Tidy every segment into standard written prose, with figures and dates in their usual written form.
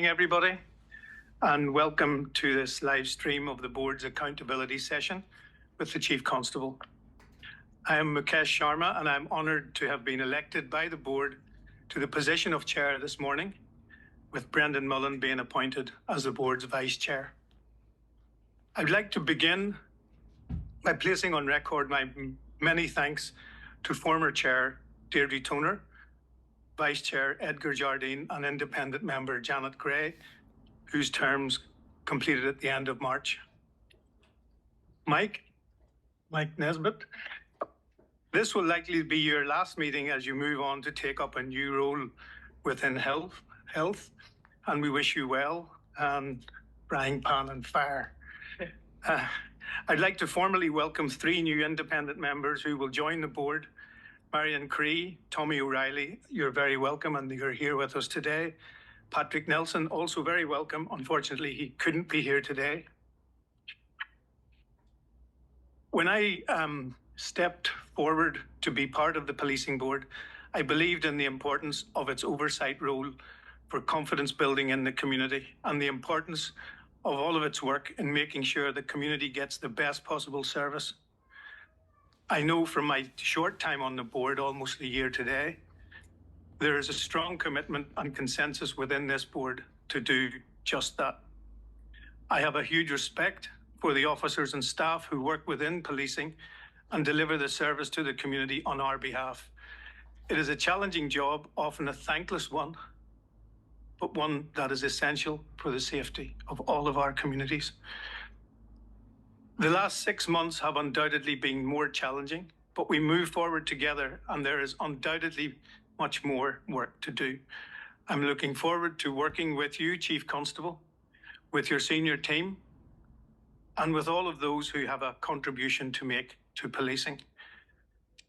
morning, everybody, and welcome to this live stream of the board's accountability session with the Chief Constable. I am Mukesh Sharma, and I'm honoured to have been elected by the board to the position of chair this morning, with Brendan Mullen being appointed as the board's vice chair. I'd like to begin by placing on record my many thanks to former chair Deirdre Toner, Vice Chair Edgar Jardine, and independent member Janet Gray, whose terms completed at the end of March. Mike Nesbitt, this will likely be your last meeting as you move on to take up a new role within health, and we wish you well, and Brian Pan and Fire. I'd like to formally welcome 3 new independent members who will join the board. Marion Cree, Tommy O'Reilly, you're very welcome, and you're here with us today. Patrick Nelson, also very welcome. Unfortunately, he couldn't be here today. When I stepped forward to be part of the policing board, I believed in the importance of its oversight role for confidence building in the community and the importance of all of its work in making sure the community gets the best possible service. I know from my short time on the board, almost a year today, there is a strong commitment and consensus within this board to do just that. I have a huge respect for the officers and staff who work within policing and deliver the service to the community on our behalf. It is a challenging job, often a thankless one, but one that is essential for the safety of all of our communities. The last 6 months have undoubtedly been more challenging, but we move forward together and there is undoubtedly much more work to do. I'm looking forward to working with you, Chief Constable, with your senior team, and with all of those who have a contribution to make to policing.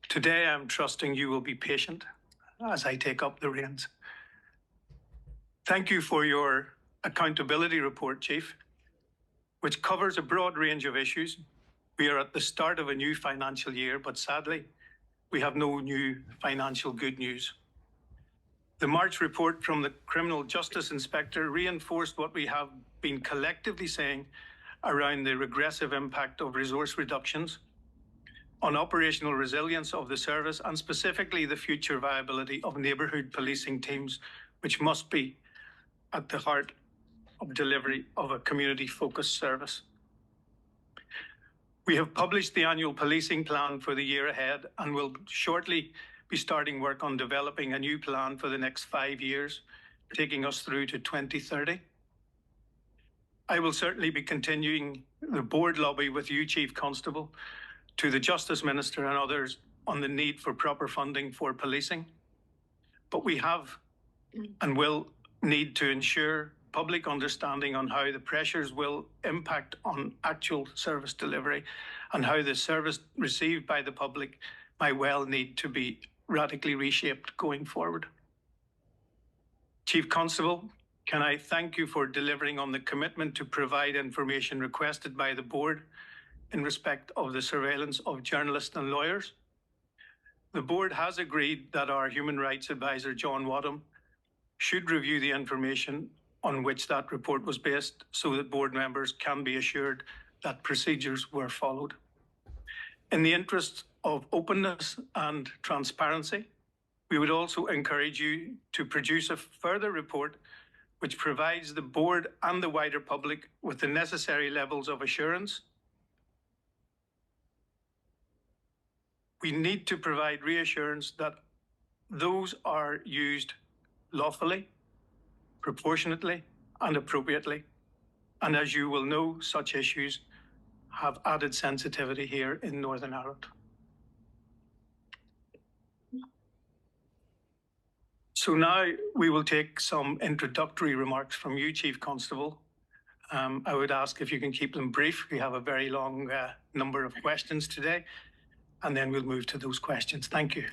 Today, I'm trusting you will be patient as I take up the reins. Thank you for your accountability report, Chief, which covers a broad range of issues. We are at the start of a new financial year, but sadly, we have no new financial good news. The March report from the Criminal Justice Inspector reinforced what we have been collectively saying around the regressive impact of resource reductions on operational resilience of the service, and specifically the future viability of neighbourhood policing teams, which must be at the heart of delivery of a community-focused service. We have published the annual policing plan for the year ahead and will shortly be starting work on developing a new plan for the next 5 years, taking us through to 2030. I will certainly be continuing the board lobby with you, Chief Constable, to the Justice Minister and others on the need for proper funding for policing. But we have and will need to ensure public understanding on how the pressures will impact on actual service delivery and how the service received by the public might well need to be radically reshaped going forward. Chief Constable, can I thank you for delivering on the commitment to provide information requested by the board in respect of the surveillance of journalists and lawyers? The board has agreed that our Human Rights Advisor, John Wadham, should review the information on which that report was based so that board members can be assured that procedures were followed. In the interest of openness and transparency, we would also encourage you to produce a further report which provides the board and the wider public with the necessary levels of assurance. We need to provide reassurance that those are used lawfully, proportionately, and appropriately. And as you will know, such issues have added sensitivity here in Northern Ireland. So now we will take some introductory remarks from you, Chief Constable. I would ask if you can keep them brief. We have a very long number of questions today, and then we'll move to those questions. Thank you.